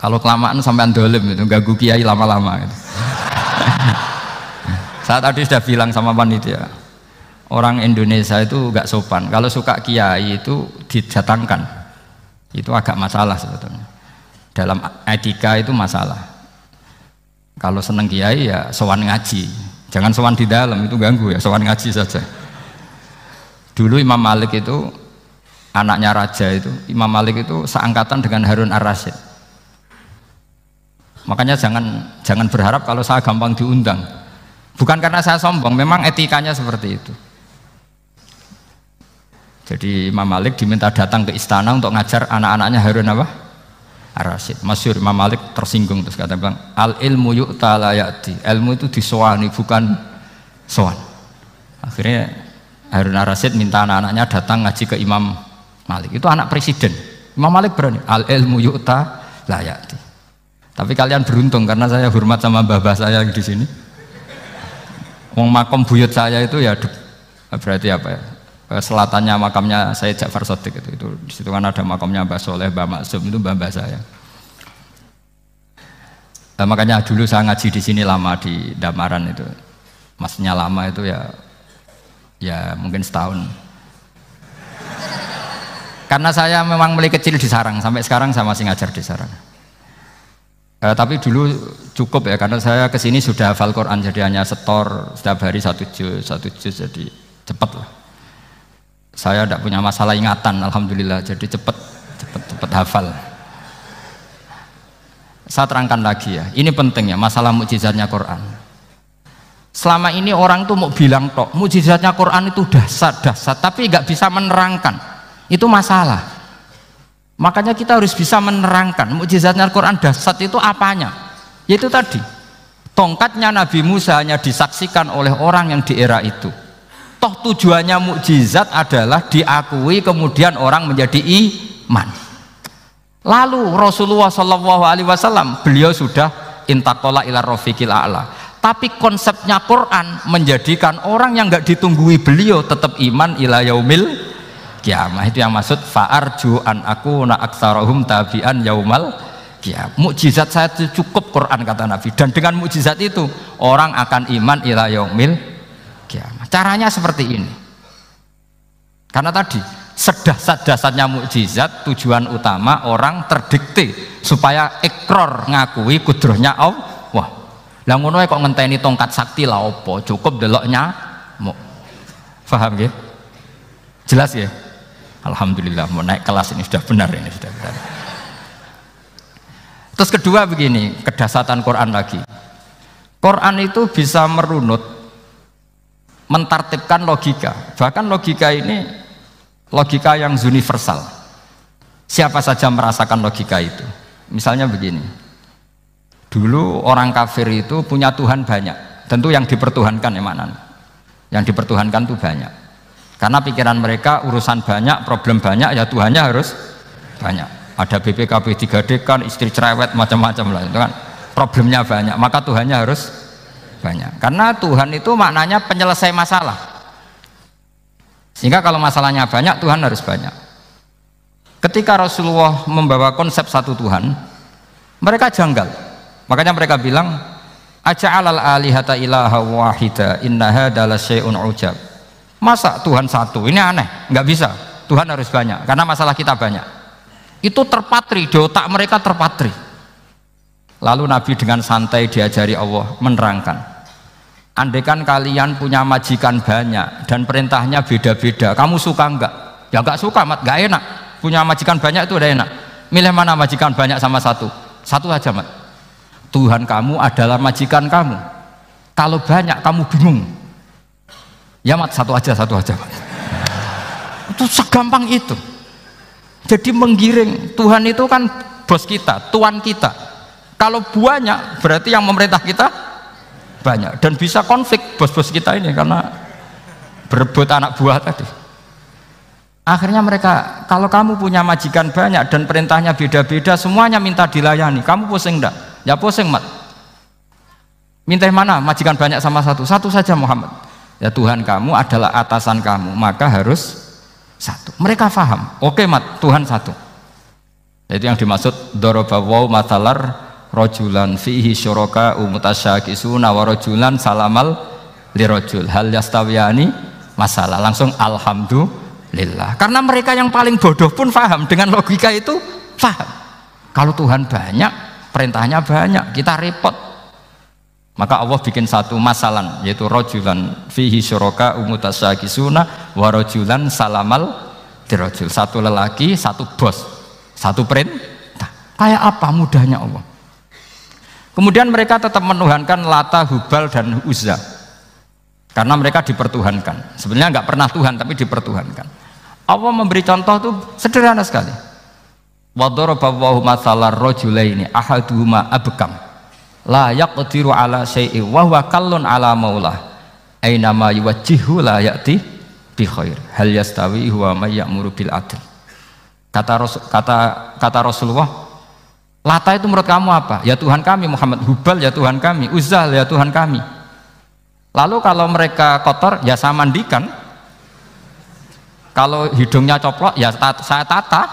Kalau kelamaan sampai dolim itu ganggu kiai lama-lama gitu. Saya tadi sudah bilang sama panitia, orang Indonesia itu gak sopan. Kalau suka kiai itu didatangkan, itu agak masalah sebetulnya. Dalam etika itu masalah. Kalau seneng kiai ya sowan ngaji, jangan sowan di dalam, itu ganggu ya, sowan ngaji saja. Dulu Imam Malik itu anaknya raja itu, Imam Malik itu seangkatan dengan Harun Ar-Rasyid. Makanya jangan berharap kalau saya gampang diundang. Bukan karena saya sombong, memang etikanya seperti itu. Jadi Imam Malik diminta datang ke istana untuk ngajar anak-anaknya Harun apa? Ar-Rasyid. Masyhur Imam Malik tersinggung terus kata bilang, al ilmu yu'ta la ya'ti. Ilmu itu disowani bukan sowan. Akhirnya Harun Ar-Rasyid minta anak-anaknya datang ngaji ke Imam Malik. Itu anak presiden. Imam Malik berani, al ilmu yu'ta la ya'ti. Tapi kalian beruntung karena saya hormat sama mbah-mbah saya di sini. Wong makom buyut saya itu ya Berarti apa ya? Selatannya makamnya Sayyid Ja'far Shadiq itu di situ kan ada makamnya Mbah Soleh, Mbah Maksum, itu mbah saya. Makanya dulu saya ngaji di sini lama di Damaran itu. Maksudnya lama itu ya mungkin setahun. Karena saya memang mulai kecil di Sarang, sampai sekarang saya masih ngajar di Sarang. Tapi dulu cukup ya, karena saya kesini sudah hafal Quran, jadi hanya setor setiap hari satu juz, jadi cepat lah. Saya tidak punya masalah ingatan, alhamdulillah, jadi cepat hafal. Saya terangkan lagi ya, ini penting ya, masalah mukjizatnya Quran. Selama ini orang tuh mau bilang tok, mukjizatnya Quran itu dahsyat, tapi nggak bisa menerangkan. Itu masalah. Makanya kita harus bisa menerangkan mukjizatnya Quran dahsyat itu apanya. Yaitu tadi, tongkatnya Nabi Musa hanya disaksikan oleh orang yang di era itu. Toh tujuannya mukjizat adalah diakui kemudian orang menjadi iman. Lalu Rasulullah SAW beliau sudah intaqala ila rafiqil a'la. Tapi konsepnya Quran menjadikan orang yang nggak ditunggui beliau tetap iman ila yaumil kiamah. Itu yang maksud fa'arju an akuna aktsarahum tabi'an yaumal kiamah. Mukjizat saya itu cukup Quran kata Nabi, dan dengan mukjizat itu orang akan iman ila yaumil kiamah. Caranya seperti ini. Karena tadi sedahsyat-dahsyatnya mukjizat, tujuan utama orang terdikte supaya ikrar ngakui kudrohnya Allah. Lah ngono kok ngenteni tongkat sakti lah opo, cukup deloknya mau. Paham ya? Jelas ya? Alhamdulillah, mau naik kelas ini sudah benar, ini sudah benar. Terus kedua begini, kedahsyatan Quran lagi. Quran itu bisa merunut, mentartibkan logika. Bahkan logika ini logika yang universal. Siapa saja merasakan logika itu. Misalnya begini, dulu orang kafir itu punya Tuhan banyak. Tentu yang dipertuhankan ya mana? Yang dipertuhankan itu banyak. Karena pikiran mereka urusan banyak, problem banyak, ya Tuhannya harus banyak. Ada BPKB 3D kan, istri cerewet, macam-macam lah. Itu kan problemnya banyak, maka Tuhannya harus banyak. Karena Tuhan itu maknanya penyelesai masalah. Sehingga kalau masalahnya banyak, Tuhan harus banyak. Ketika Rasulullah membawa konsep satu Tuhan, mereka janggal. Makanya mereka bilang, aja'alal alihata ilaha wahida inna hadza lasyai'un ujab. Masa Tuhan satu? Ini aneh, nggak bisa. Tuhan harus banyak, karena masalah kita banyak. Itu terpatri, di otak mereka terpatri. Lalu Nabi dengan santai diajari Allah menerangkan, andaikan kalian punya majikan banyak dan perintahnya beda-beda, kamu suka enggak? Ya enggak suka, mat, enggak enak. Punya majikan banyak itu udah enak. Milih mana majikan banyak sama satu? Satu aja, mat. Tuhan kamu adalah majikan kamu. Kalau banyak kamu bingung. Ya mat, satu aja mat. Itu segampang itu. Jadi menggiring, Tuhan itu kan bos kita, tuan kita. Kalau banyak berarti yang memerintah kita banyak, dan bisa konflik bos-bos kita ini karena berebut anak buah tadi. Akhirnya mereka, kalau kamu punya majikan banyak dan perintahnya beda-beda, semuanya minta dilayani, kamu pusing enggak? Ya pusing, mat. Minta mana? Majikan banyak sama satu? Satu saja Muhammad. Ya Tuhan kamu adalah atasan kamu, maka harus satu. Mereka paham. Oke, mat, Tuhan satu. Itu yang dimaksud dorobawaw matalar rojulan fihi syuraka umutasyakisuna wa rojulan salamal lirojul hal yastawiyani masalah. Langsung alhamdulillah. Karena mereka yang paling bodoh pun paham, dengan logika itu paham. Kalau Tuhan banyak, perintahnya banyak, kita repot. Maka Allah bikin satu masalan, yaitu rojulan fihi syuraka umutasyakisuna wa rojulan salamal lirojul. Satu lelaki, satu bos, satu perintah. Kayak apa mudahnya Allah. Kemudian mereka tetap menuhankan Lata, Hubal, dan Uzza karena mereka dipertuhankan. Sebenarnya nggak pernah Tuhan, tapi dipertuhankan. Allah memberi contoh itu sederhana sekali. Wa daraballahu mathalar rajulaini ahaduhuma abkam la yaqdiru ala syai'in wa huwa kallun ala maulah aina ma yuwajjihu la ya'ti bi khair hal yastawi huwa may ya'muru bil adl. Kata Rasulullah, Lata itu menurut kamu apa? Ya Tuhan kami. Muhammad, Hubal ya Tuhan kami, Uzzah ya Tuhan kami. Lalu kalau mereka kotor ya saya mandikan, Kalau hidungnya coplok ya saya tata.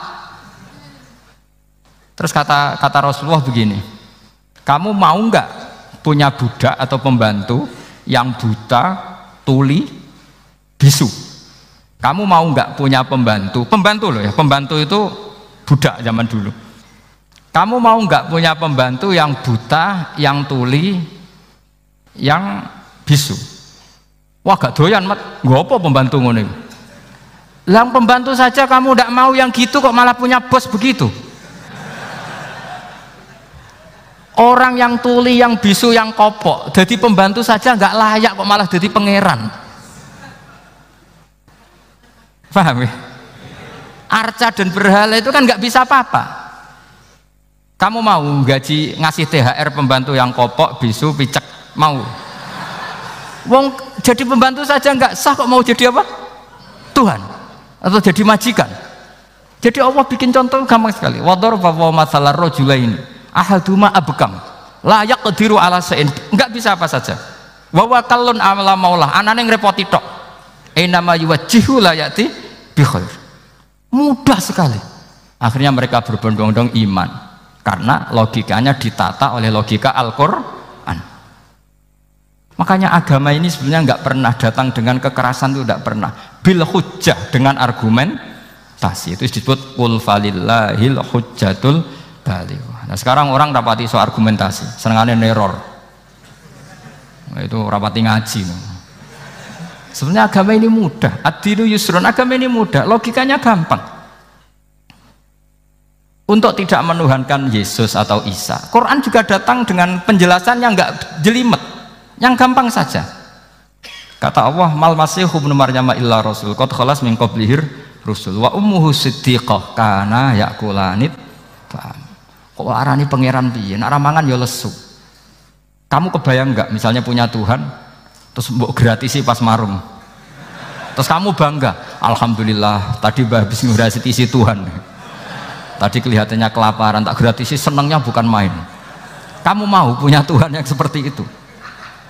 Terus kata Rasulullah begini, kamu mau nggak punya budak atau pembantu yang buta, tuli, bisu? Kamu mau nggak punya pembantu loh ya, pembantu itu budak zaman dulu. Kamu mau nggak punya pembantu yang buta, yang tuli, yang bisu? Wah gak doyan mat, gak apa pembantu ngono. Yang pembantu saja kamu tidak mau yang gitu kok malah punya bos begitu. Orang yang tuli, yang bisu, yang kopok, jadi pembantu saja nggak layak kok malah jadi pangeran. Paham ya? Arca dan berhala itu kan nggak bisa apa-apa. Kamu mau gaji ngasih THR pembantu yang kopok, bisu, picek, mau? Wong jadi pembantu saja nggak sah kok mau jadi apa? Tuhan atau jadi majikan. Jadi Allah bikin contoh gampang sekali. Wadarba wa mathalar rajulaini ahaduma abkam la yaqdiru ala shay'in, enggak bisa apa saja. Wa wakallun amala maulah, anane ngrepoti tok. Inama yuwajjihu la yati bi khair. Mudah sekali. Akhirnya mereka berbondong-bondong iman karena logikanya ditata oleh logika Al-Qur'an. Makanya agama ini sebenarnya nggak pernah datang dengan kekerasan, itu tidak pernah. Bil hujjah, dengan argumentasi, itu disebut qul falillahil hujjatul balighah. Nah sekarang orang rapati soal argumentasi, senengannya neror. Nah, itu rapati ngaji. Sebenarnya agama ini mudah. Ad-dinu yusrun, agama ini mudah, logikanya gampang. Untuk tidak menuhankan Yesus atau Isa, Quran juga datang dengan penjelasan yang nggak jelimet, yang gampang saja. Kata Allah, mal masihu ibnu maryam illa rasul qad khalas min qablihir rusul wa ummuhu siddiqah kana yakulanit. Kok arani pangeran piye? Nek mangan ya lesu. Kamu kebayang nggak misalnya punya Tuhan terus mbok gratisi pas marung. Terus kamu bangga, alhamdulillah tadi habis ngratisi Tuhan. Tadi kelihatannya kelaparan, tak gratisi, senangnya bukan main. Kamu mau punya Tuhan yang seperti itu?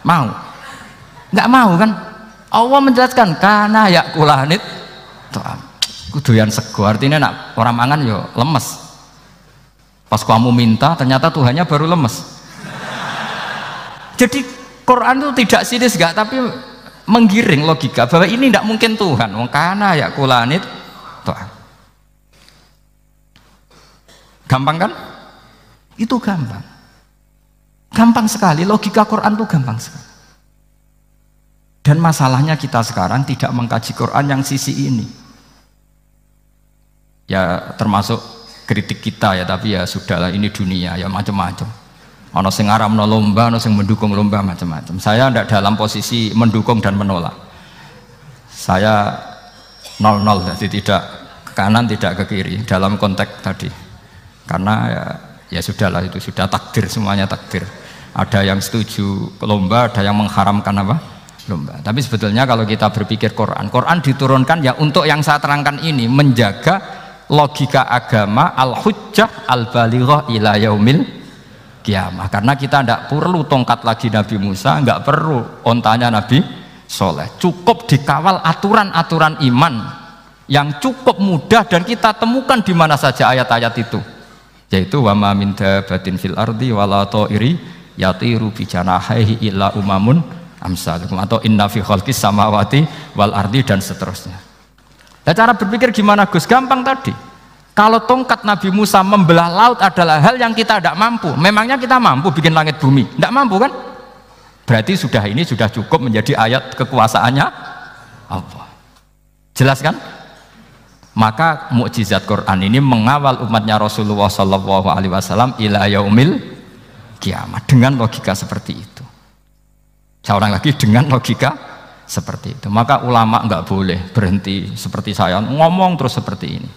Mau? Nggak mau kan? Allah menjelaskan karena yakulanit kuduyan sego, artinya nak orang mangan yo lemes. Pas kamu minta ternyata Tuhannya baru lemes. Jadi Quran itu tidak sinis gak, tapi menggiring logika bahwa ini tidak mungkin Tuhan. Wong kana yakulanit gampang kan? Itu gampang. Gampang sekali, logika Quran itu gampang sekali. Dan masalahnya kita sekarang tidak mengkaji Quran yang sisi ini. Ya termasuk kritik kita ya, tapi ya sudahlah, ini dunia ya macam-macam. Ono sing ngaramno lomba, ono sing mendukung lomba, macam-macam. Saya tidak dalam posisi mendukung dan menolak. Saya 0-0, jadi tidak ke kanan tidak ke kiri dalam konteks tadi. Karena ya sudahlah, itu sudah takdir, semuanya takdir. Ada yang setuju lomba, ada yang mengharamkan apa? Lomba. Tapi sebetulnya kalau kita berpikir Quran diturunkan ya untuk yang saya terangkan ini, menjaga logika agama al-hujjah al-balighah ila yaumil kiamah. Karena kita tidak perlu tongkat lagi Nabi Musa, nggak perlu ontanya Nabi Soleh. Cukup dikawal aturan-aturan iman yang cukup mudah dan kita temukan di mana saja ayat-ayat itu. Yaitu wa ma min dabatin fil ardi wala ta'iri yatiru bi janahihi illa umamun amsalukum, atau inna fi khalqis samawati wal ardi, dan seterusnya. Nah, cara berpikir gimana Gus? Gampang tadi. Kalau tongkat Nabi Musa membelah laut adalah hal yang kita tidak mampu. Memangnya kita mampu bikin langit bumi? Tidak mampu kan? Berarti ini sudah cukup menjadi ayat kekuasaannya Allah. Jelas kan? Maka mukjizat Quran ini mengawal umatnya Rasulullah SAW ila yaumil kiamat dengan logika seperti itu. Saya ulang lagi, dengan logika seperti itu. Maka ulama nggak boleh berhenti seperti saya ngomong terus seperti ini.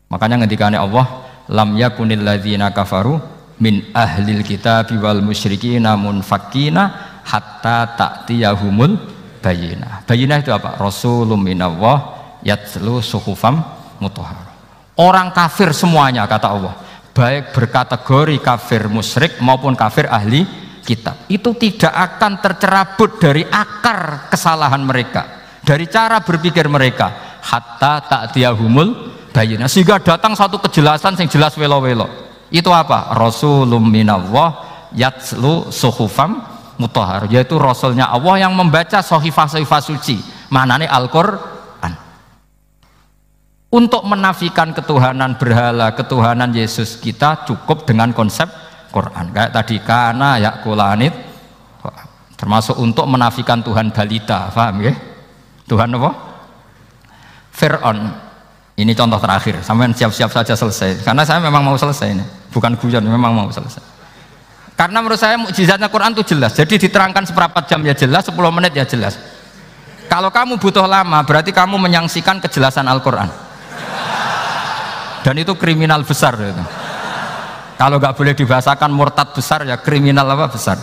Makanya ngendikane Allah, lam yakunil ladzina kafaru min ahlil kitabi wal musyrikina munfakina hatta ta'tiyahumul bayyinah. Bayyinah itu apa? Rasulun minallah yatslu suhufam mutahharah. Orang kafir semuanya, kata Allah, baik berkategori kafir musyrik maupun kafir ahli kitab, itu tidak akan tercerabut dari akar kesalahan mereka, dari cara berpikir mereka. hatta ta'tiyahumul bayyinah, sehingga datang satu kejelasan yang jelas welo-welo. Itu apa? Rasulun minallah yatslu suhufam mutahhar, yaitu rasulnya Allah yang membaca sahifah-sahifah suci, maknanya Al-Qur'an. Untuk menafikan ketuhanan berhala, ketuhanan Yesus, kita cukup dengan konsep Quran. Kayak tadi kana yakulanit, termasuk untuk menafikan Tuhan balita, paham ya? Tuhan apa? Fir'aun. Ini contoh terakhir, sampai siap-siap saja selesai. Karena saya memang mau selesai ini, bukan guyon, memang mau selesai. Karena menurut saya mukjizatnya Quran itu jelas. Jadi diterangkan seperempat jam ya jelas, 10 menit ya jelas. Kalau kamu butuh lama, berarti kamu menyaksikan kejelasan Al-Quran. Dan itu kriminal besar itu. Kalau nggak boleh dibahasakan murtad besar, ya kriminal apa besar.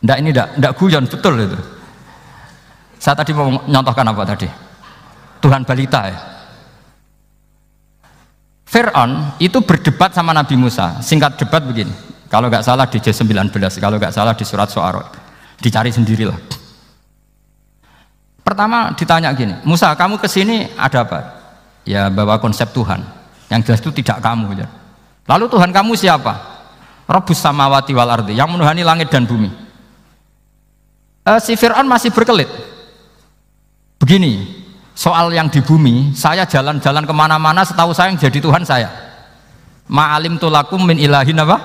Nggak, ini nggak guyon, betul itu. Saya tadi mau nyontohkan apa tadi? Tuhan balita ya. Fir'aun itu berdebat sama Nabi Musa. Singkat debat begini, kalau nggak salah di J19, kalau nggak salah di surat Syu'ara, dicari sendirilah. Pertama ditanya gini, Musa, kamu kesini ada apa? Ya bawa konsep Tuhan. Yang jelas itu tidak kamu ya. Lalu Tuhan kamu siapa? Rabbus samawati wal ardi, yang menuhani langit dan bumi. Si Fir'aun masih berkelit. Begini, soal yang di bumi, saya jalan-jalan kemana-mana, setahu saya yang jadi Tuhan saya. Ma'alim tulakum min ilahin apa?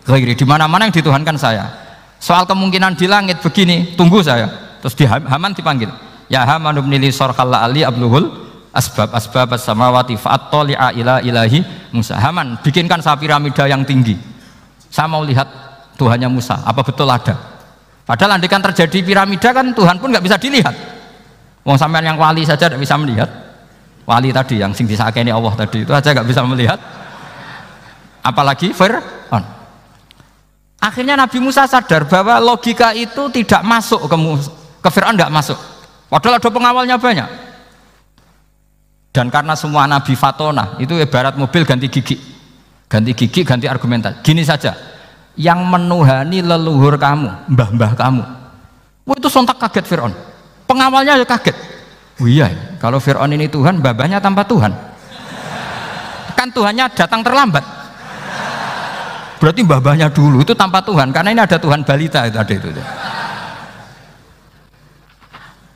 Ghairi, di mana-mana yang dituhankan saya. Soal kemungkinan di langit begini, tunggu saya. Terus di Haman dipanggil, ya Haman ibn li sarhal ali abluhul asbab as-samawati fa'attali'a ila ilahi Musa. Haman, bikinkan saya piramida yang tinggi. Saya mau lihat Tuhannya Musa, apa betul ada? Padahal andikan terjadi piramida kan Tuhan pun nggak bisa dilihat. Wong sampean yang wali saja tidak bisa melihat. Wali tadi yang sing disakeni Allah tadi itu aja nggak bisa melihat. Apalagi Fir'aun. Akhirnya Nabi Musa sadar bahwa logika itu tidak masuk ke Fir'aun, tidak masuk. Padahal ada pengawalnya banyak. Dan karena semua Nabi fatona, itu ibarat mobil ganti gigi. Ganti gigi, ganti argumentasi. Gini saja, yang menuhani leluhur kamu, mbah-mbah kamu. Wah, itu sontak kaget Fir'aun. Pengawalnya ya kaget. Oh iya, kalau Fir'aun ini Tuhan, mbah-mbahnya tanpa Tuhan. Kan Tuhannya datang terlambat. Berarti mbah-mbahnya dulu itu tanpa Tuhan, karena ini ada Tuhan balita itu ada itu.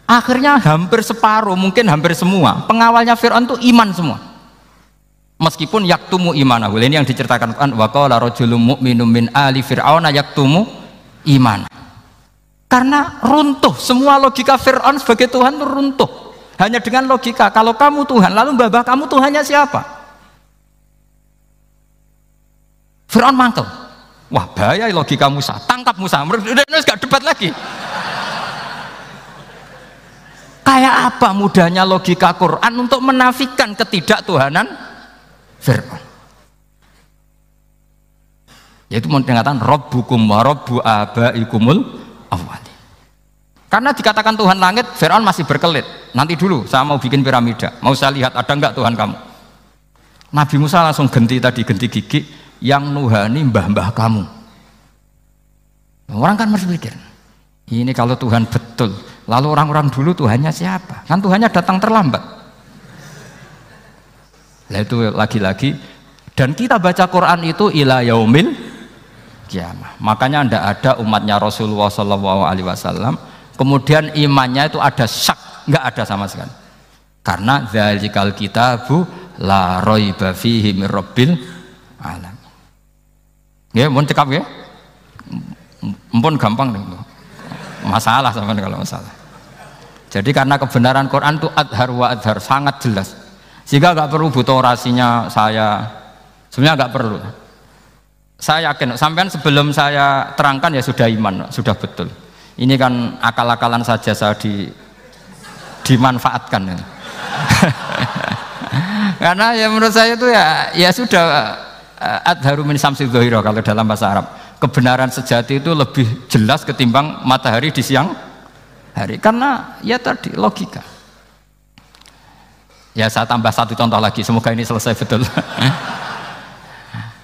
Akhirnya hampir separuh, mungkin hampir semua pengawalnya Fir'aun itu iman semua. Meskipun yaktumu imanahu, ini yang diceritakan Quran, wa qala rajulun mu'minun min ali fir'auna yaktumu iman. Karena runtuh, semua logika Fir'aun sebagai Tuhan itu runtuh. Hanya dengan logika, kalau kamu Tuhan, lalu mbah kamu Tuhannya siapa? Fir'aun mangkel. Wah bahaya logika Musa, tangkap Musa, udah gak debat lagi. Kayak apa mudahnya logika Quran untuk menafikan ketidaktuhanan Fir'aun. Yaitu mengatakan Rabbukum wa Rabbu abaikumul awwali. Karena dikatakan Tuhan langit, Fir'aun masih berkelit. Nanti dulu saya mau bikin piramida, mau saya lihat ada enggak Tuhan kamu. Nabi Musa langsung genti gigi, yang nuhani mbah-mbah kamu. Orang kan masih pikir, ini kalau Tuhan betul, lalu orang-orang dulu Tuhannya siapa? Kan Tuhannya datang terlambat. Nah itu lagi-lagi, dan kita baca Quran itu ila yaumil kiamah. Makanya tidak ada umatnya Rasulullah SAW kemudian imannya itu ada syak, nggak ada sama sekali. Karena dzalikal kitabu la raiba fihi mir rabbil alamin. Ya, mohon cekap ya. Mumpun gampang nih. Masalah sama kalau masalah. Jadi karena kebenaran Quran itu adhar wa adhar, sangat jelas. Sehingga nggak perlu butuh orasinya saya. Sebenarnya nggak perlu. Saya yakin, sampean sebelum saya terangkan ya sudah iman, sudah betul. Ini kan akal-akalan saja saya dimanfaatkan. Karena ya menurut saya itu ya sudah adharu min samsi dhahira kalau dalam bahasa Arab. Kebenaran sejati itu lebih jelas ketimbang matahari di siang hari. Karena ya tadi logika. Ya saya tambah satu contoh lagi, semoga ini selesai betul.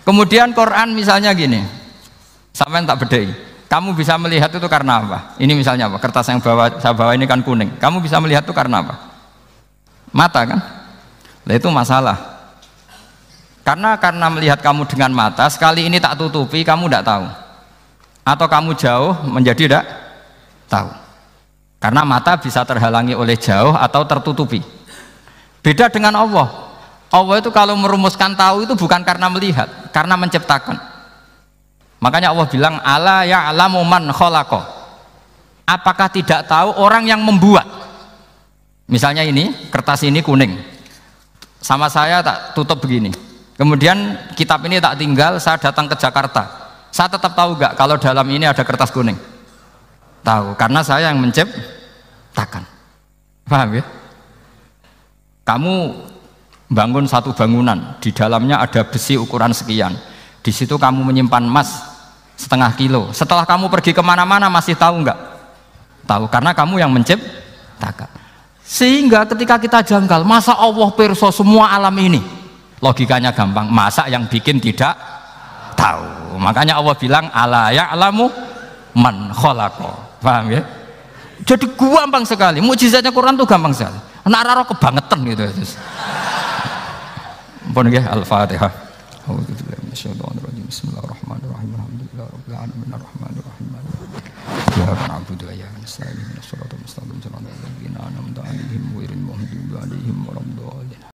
Kemudian Quran misalnya gini, sampai tak bedai. Kamu bisa melihat itu karena apa? Ini misalnya apa? Kertas yang saya bawa ini kan kuning. Kamu bisa melihat itu karena apa? Mata kan? Nah, itu masalah. Karena melihat kamu dengan mata, sekali ini tak tutupi, kamu tidak tahu. Atau kamu jauh menjadi tidak tahu. Karena mata bisa terhalangi oleh jauh atau tertutupi. Beda dengan Allah. Allah itu kalau merumuskan tahu itu bukan karena melihat, karena menciptakan. Makanya Allah bilang ala ya'lamu man khalaqa. Apakah tidak tahu orang yang membuat? Misalnya ini, kertas ini kuning. Sama saya tak tutup begini. Kemudian kitab ini tak tinggal, saya datang ke Jakarta. Saya tetap tahu enggak kalau dalam ini ada kertas kuning? Tahu, karena saya yang menciptakan. Paham ya? Kamu bangun satu bangunan, di dalamnya ada besi ukuran sekian. Di situ kamu menyimpan emas 0,5 kilo. Setelah kamu pergi kemana-mana masih tahu enggak? Tahu, karena kamu yang menciptakan. Sehingga ketika kita janggal, masa Allah pirsa semua alam ini? Logikanya gampang, masa yang bikin tidak tahu? Makanya Allah bilang ala ya'lamu man khalaqa. Paham ya? Jadi gampang sekali, mukjizatnya Quran tuh gampang sekali. Nak raro kebangetan gitu. Ampun nggih, Al-Fatihah. A'udzubillahi minasyaitonir rajim. Bismillahirrahmanirrahim. Alhamdulillahirabbil alamin arrahmanirrahim. Iyyaka na'budu wa iyyaka nasta'in. Ihdinas siratal mustaqim. Shiratal ladzina an'amta 'alaihim ghairil maghdubi 'alaihim waladdallin.